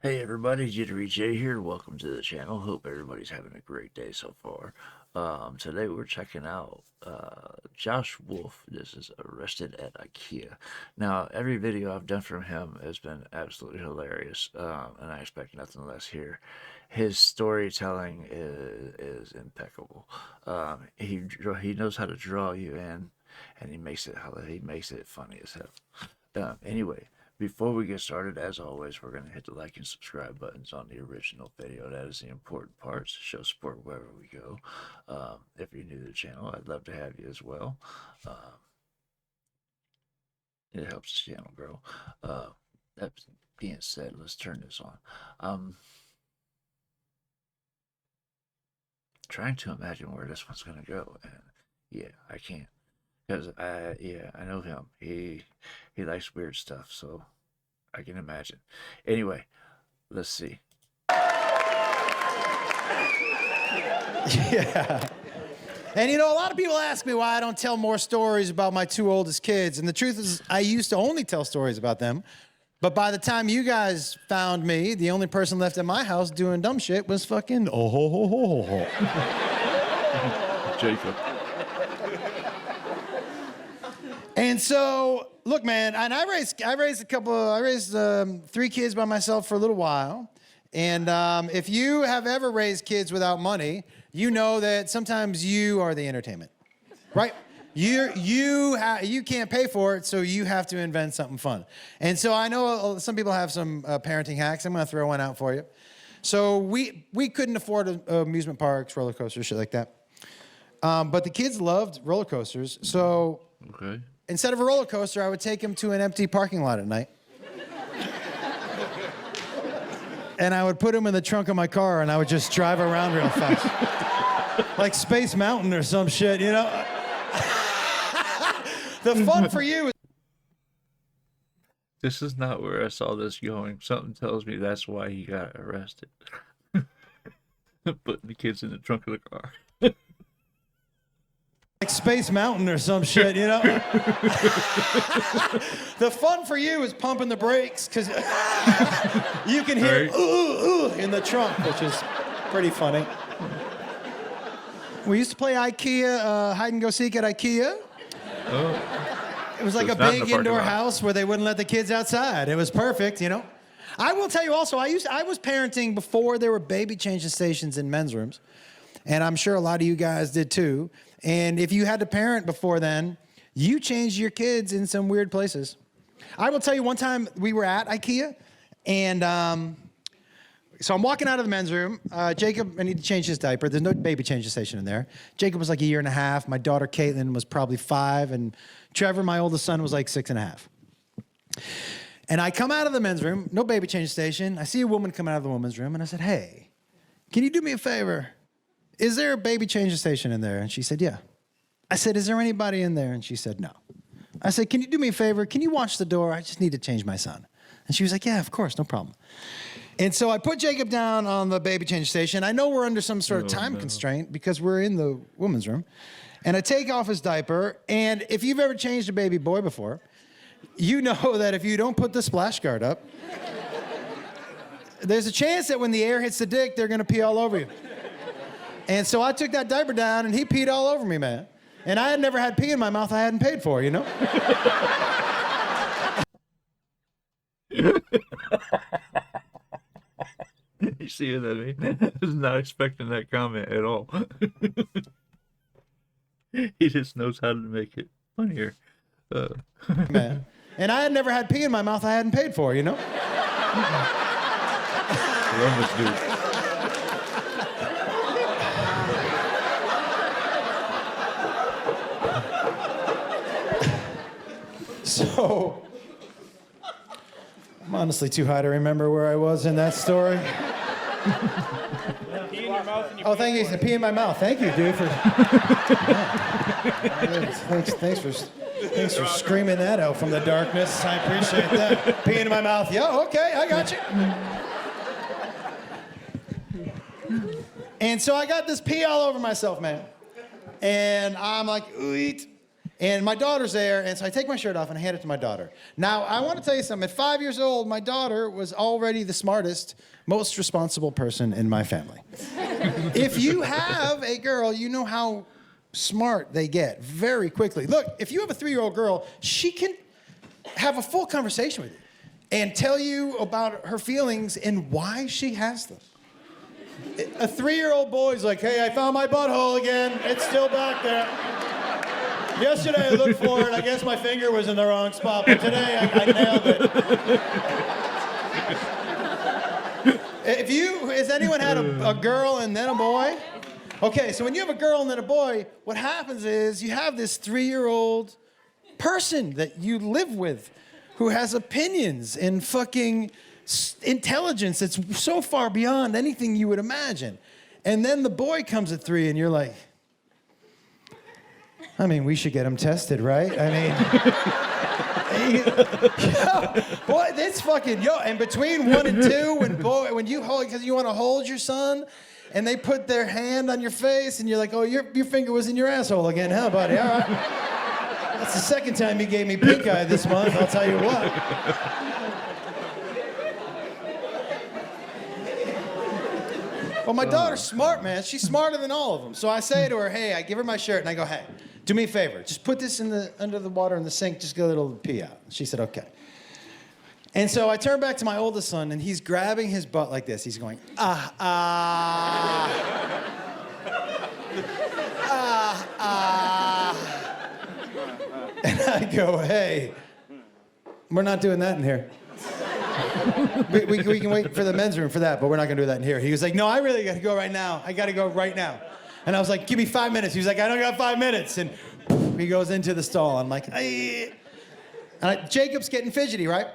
Hey everybody, JitteryJay here. Welcome to the channel. Hope everybody's having a great day so far. Today we're checking out Josh Wolf. This is arrested at IKEA. Now, every video I've done from him has been absolutely hilarious, and I expect nothing less here. His storytelling is impeccable. He knows how to draw you in, and he makes it funny as hell. Anyway. Before we get started, as always, we're going to hit the like and subscribe buttons on the original video. That is the important part to show support wherever we go. If you're new to the channel, I'd love to have you as well. It helps the channel grow. That being said, let's turn this on. Trying to imagine where this one's going to go, and yeah, I can't. Because I know him. He likes weird stuff, so I can imagine. Anyway, let's see. Yeah. And you know, a lot of people ask me why I don't tell more stories about my two oldest kids. And the truth is, I used to only tell stories about them. But by the time you guys found me, the only person left at my house doing dumb shit was fucking Jacob. And so, look, man, and I raised 3 kids by myself for a little while. And if you have ever raised kids without money, you know that sometimes you are the entertainment, right? You can't pay for it, so you have to invent something fun. And so I know some people have some parenting hacks. I'm going to throw one out for you. So we couldn't afford amusement parks, roller coasters, shit like that. But the kids loved roller coasters, so... Okay. Instead of a roller coaster, I would take him to an empty parking lot at night. And I would put him in the trunk of my car and I would just drive around real fast. Like Space Mountain or some shit, you know? The fun for you is... This is not where I saw this going. Something tells me that's why he got arrested. Putting the kids in the trunk of the car. Like Space Mountain or some shit, you know? The fun for you is pumping the brakes, because you can hear ooh in the trunk, which is pretty funny. We used to play IKEA, hide and go seek at IKEA. Oh. It was like a big indoor house where they wouldn't let the kids outside. It was perfect, you know? I will tell you also, I was parenting before there were baby changing stations in men's rooms. And I'm sure a lot of you guys did too. And if you had to parent before then, you changed your kids in some weird places. I will tell you, one time we were at IKEA, and so I'm walking out of the men's room. Jacob, I need to change his diaper. There's no baby changing station in there. Jacob was like 1.5 years. My daughter, Caitlin, was probably 5. And Trevor, my oldest son, was like 6.5. And I come out of the men's room, no baby changing station. I see a woman come out of the woman's room, and I said, hey, can you do me a favor? Is there a baby changing station in there? And she said, yeah. I said, is there anybody in there? And she said, no. I said, can you do me a favor? Can you watch the door? I just need to change my son. And she was like, yeah, of course, no problem. And so I put Jacob down on the baby changing station. I know we're under some sort of time constraint because we're in the woman's room. And I take off his diaper. And if you've ever changed a baby boy before, you know that if you don't put the splash guard up, there's a chance that when the air hits the dick, they're going to pee all over you. And so I took that diaper down, and he peed all over me, man. And I had never had pee in my mouth I hadn't paid for, you know? You see what I mean? I was not expecting that comment at all. He just knows how to make it funnier. Man. And I had never had pee in my mouth I hadn't paid for, you know? Columbus dude. So, I'm honestly too high to remember where I was in that story. Oh, thank you. Pee in my mouth. Thank you, dude. Thanks for screaming that out from the darkness. I appreciate that. Pee in my mouth. Yeah, okay, I got you. And so I got this pee all over myself, man. And I'm like, ooh, eat. And my daughter's there, and so I take my shirt off and I hand it to my daughter. Now, I want to tell you something. At 5 years old, my daughter was already the smartest, most responsible person in my family. If you have a girl, you know how smart they get very quickly. Look, if you have a 3-year-old girl, she can have a full conversation with you and tell you about her feelings and why she has them. A 3-year-old boy's like, hey, I found my butthole again. It's still back there. Yesterday I looked for it. I guess my finger was in the wrong spot, but today I nailed it. Has anyone had a girl and then a boy? Okay, so when you have a girl and then a boy, what happens is you have this 3-year-old person that you live with who has opinions and fucking intelligence that's so far beyond anything you would imagine. And then the boy comes at 3 and you're like, I mean, we should get him tested, right? I mean, boy, this fucking, and between 1 and 2, when you hold, because you want to hold your son, and they put their hand on your face, and you're like, oh, your finger was in your asshole again, huh, buddy? All right. That's the second time you gave me pink eye this month, I'll tell you what. Well, my daughter's smart, man. She's smarter than all of them. So I say to her, hey, I give her my shirt, and I go, hey, do me a favor. Just put this under the water in the sink. Just get a little pee out. She said, okay. And so I turn back to my oldest son, and he's grabbing his butt like this. He's going, And I go, hey, we're not doing that in here. We can wait for the men's room for that, but we're not going to do that in here. He was like, no, I really got to go right now. I got to go right now. And I was like, give me 5 minutes. He was like, I don't got 5 minutes. And he goes into the stall. I'm like, Jacob's getting fidgety, right?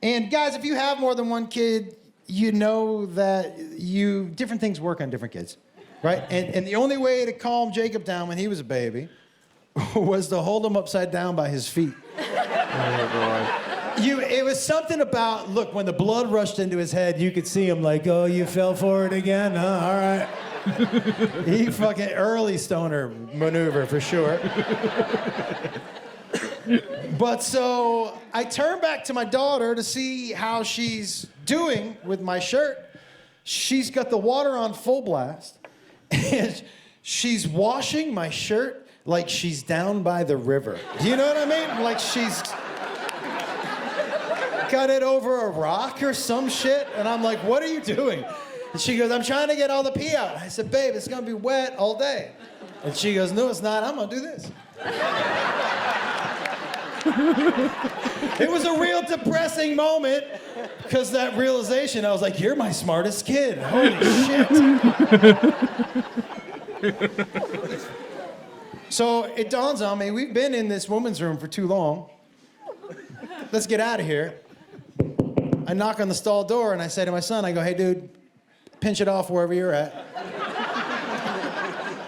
And guys, if you have more than one kid, you know that different things work on different kids, right? And the only way to calm Jacob down when he was a baby was to hold him upside down by his feet. Oh, boy. It was something about, look, when the blood rushed into his head, you could see him like, oh, you fell for it again? Huh? All right. He fucking early stoner maneuver for sure. But so I turn back to my daughter to see how she's doing with my shirt. She's got the water on full blast, and she's washing my shirt like she's down by the river. Do you know what I mean? Like she's got it over a rock or some shit. And I'm like, what are you doing? And she goes, I'm trying to get all the pee out. I said, babe, it's gonna be wet all day. And she goes, no, it's not. I'm gonna do this. It was a real depressing moment because that realization, I was like, you're my smartest kid. Holy shit. So it dawns on me, we've been in this woman's room for too long. Let's get out of here. I knock on the stall door and I say to my son, I go, hey, dude, pinch it off wherever you're at.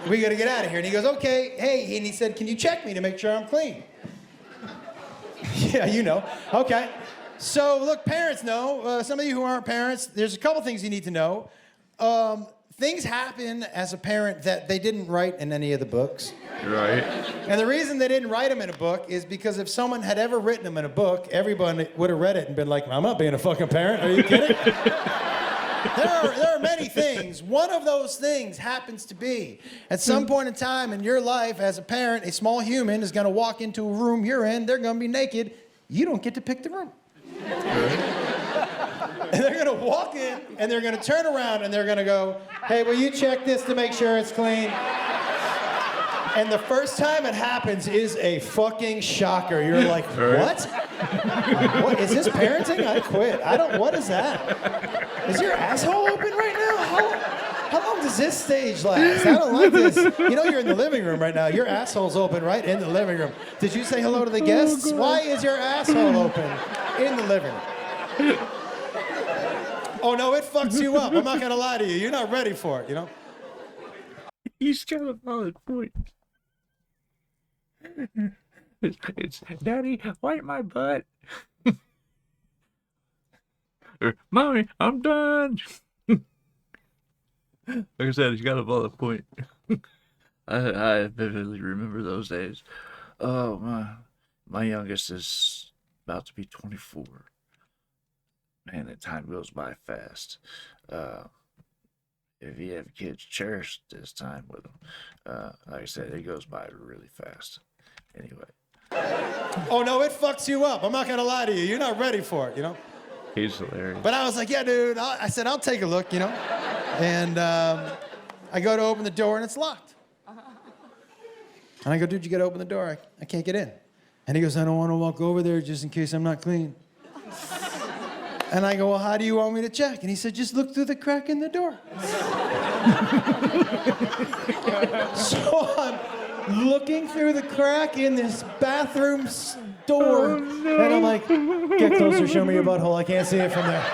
We got to get out of here. And he goes, okay, hey. And he said, can you check me to make sure I'm clean? Yeah, you know. Okay. So, look, parents know. Some of you who aren't parents, there's a couple things you need to know. Things happen as a parent that they didn't write in any of the books. Right. And the reason they didn't write them in a book is because if someone had ever written them in a book, everyone would have read it and been like, I'm not being a fucking parent. Are you kidding? There are many things. One of those things happens to be, at some point in time in your life as a parent, a small human is going to walk into a room you're in. They're going to be naked. You don't get to pick the room. And they're going to walk in, and they're going to turn around, and they're going to go, hey, will you check this to make sure it's clean? And the first time it happens is a fucking shocker. You're like, what? What? Is this parenting? I quit. What is that? Is your asshole open right now? How long does this stage last? I don't like this. You know you're in the living room right now. Your asshole's open right in the living room. Did you say hello to the guests? Why is your asshole open in the living room? Oh, no, it fucks you up. I'm not going to lie to you. You're not ready for it, you know? He's got a valid point. It's Daddy, wipe my butt. Or, Mommy, I'm done. Like I said, he's got a valid point. I vividly remember those days. Oh my youngest is about to be 24. Man, the time goes by fast. Uh, if you have kids, cherish this time with them. Like I said, it goes by really fast. Anyway. Oh no, it fucks you up. I'm not gonna lie to you. You're not ready for it, you know. He's hilarious. But I was like, yeah, dude. I said, I'll take a look, you know. And I go to open the door and it's locked. And I go, dude, you gotta open the door. I can't get in. And he goes, I don't want to walk over there just in case I'm not clean. And I go, well, how do you want me to check? And he said, just look through the crack in the door. So I'm looking through the crack in this bathroom door. Oh, no. And I'm like, get closer, show me your butthole. I can't see it from there.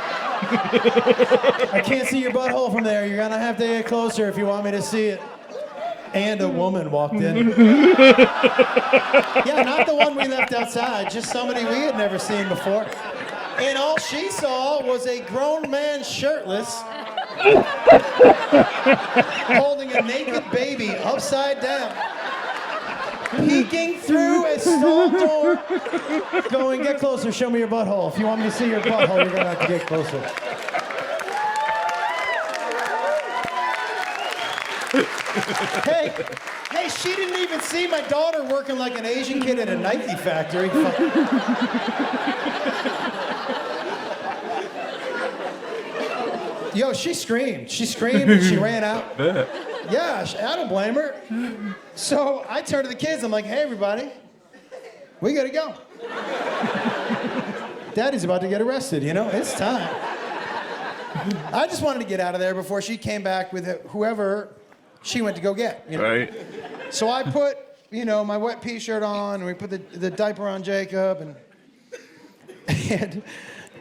I can't see your butthole from there. You're gonna have to get closer if you want me to see it. And a woman walked in. Yeah, not the one we left outside, just somebody we had never seen before. And all she saw was a grown man shirtless holding a naked baby upside down, peeking through a stall door, going, get closer, show me your butthole. If you want me to see your butthole, you're gonna have to get closer. Hey, she didn't even see my daughter working like an Asian kid at a Nike factory. Yo, she screamed. She screamed and she ran out. Yeah, I don't blame her. So I turned to the kids. I'm like, hey, everybody, we gotta go. Daddy's about to get arrested, you know? It's time. I just wanted to get out of there before she came back with whoever she went to go get. You know? Right. So I put, you know, my wet pea shirt on, and we put the diaper on Jacob, and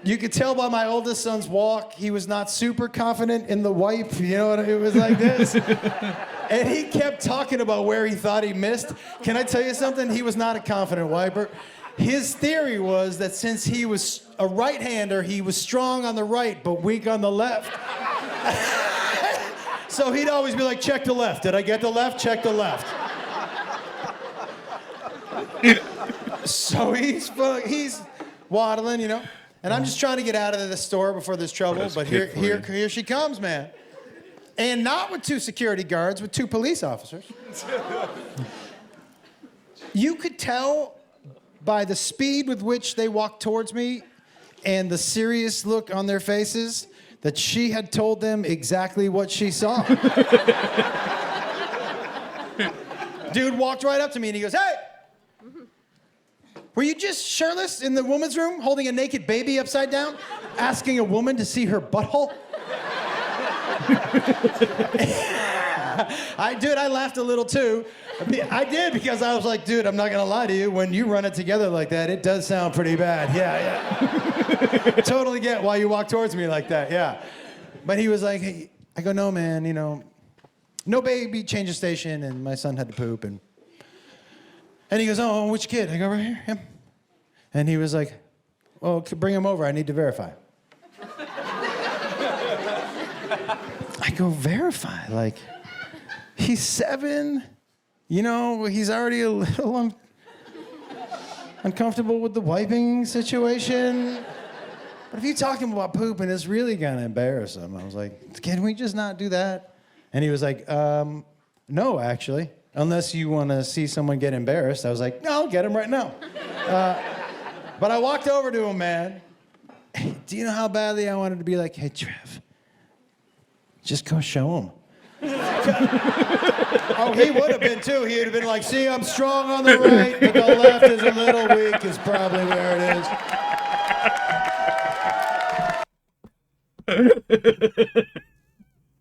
you could tell by my oldest son's walk, he was not super confident in the wipe. You know, it was like this. And he kept talking about where he thought he missed. Can I tell you something? He was not a confident wiper. His theory was that since he was a right-hander, he was strong on the right, but weak on the left. So he'd always be like, check the left. Did I get the left? Check the left. So he's waddling, you know. And I'm just trying to get out of the store before there's trouble, but here she comes, man. And not with 2 security guards, with 2 police officers. You could tell by the speed with which they walked towards me and the serious look on their faces that she had told them exactly what she saw. Dude walked right up to me and he goes, hey! Were you just shirtless in the woman's room holding a naked baby upside down, asking a woman to see her butthole? I laughed a little too. I did because I was like, dude, I'm not gonna lie to you. When you run it together like that, it does sound pretty bad. Yeah. Totally get why you walk towards me like that, yeah. But he was like, hey, I go, no, man, you know, no baby change of station, and my son had to poop, and he goes, oh, which kid? I go, right here, him. And he was like, well, bring him over, I need to verify. I go, verify? Like, he's 7, you know, he's already a little uncomfortable with the wiping situation. But if you talk to him about pooping, it's really gonna embarrass him. I was like, can we just not do that? And he was like, no, actually. Unless you want to see someone get embarrassed. I was like, no, I'll get him right now. But I walked over to him, man. Hey, do you know how badly I wanted to be like, hey, Trev, just go show him. Oh, he would have been too. He would have been like, see, I'm strong on the right, but the left is a little weak is probably where it is.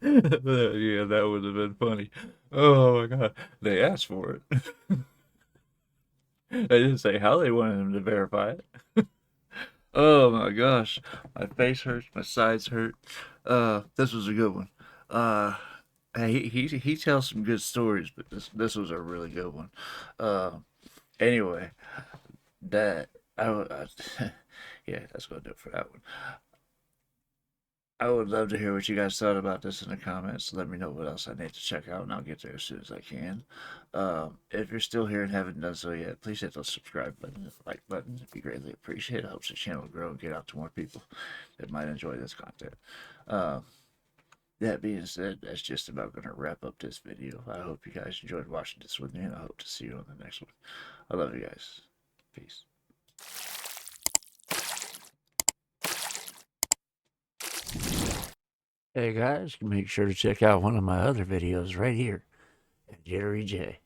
Yeah, that would have been funny. Oh my god, they asked for it. They didn't say how they wanted him to verify it. Oh my gosh, my face hurts, my sides hurt. This was a good one. He tells some good stories, but this was a really good one. Anyway, yeah, that's gonna do it for that one. I would love to hear what you guys thought about this in the comments. Let me know what else I need to check out, and I'll get there as soon as I can. If you're still here and haven't done so yet, please hit the subscribe button, the like button. It'd be greatly appreciated. It helps the channel grow and get out to more people that might enjoy this content. That being said, that's just about going to wrap up this video. I hope you guys enjoyed watching this with me, and I hope to see you on the next one. I love you guys. Peace. Hey guys, make sure to check out one of my other videos right here at JitteryJay.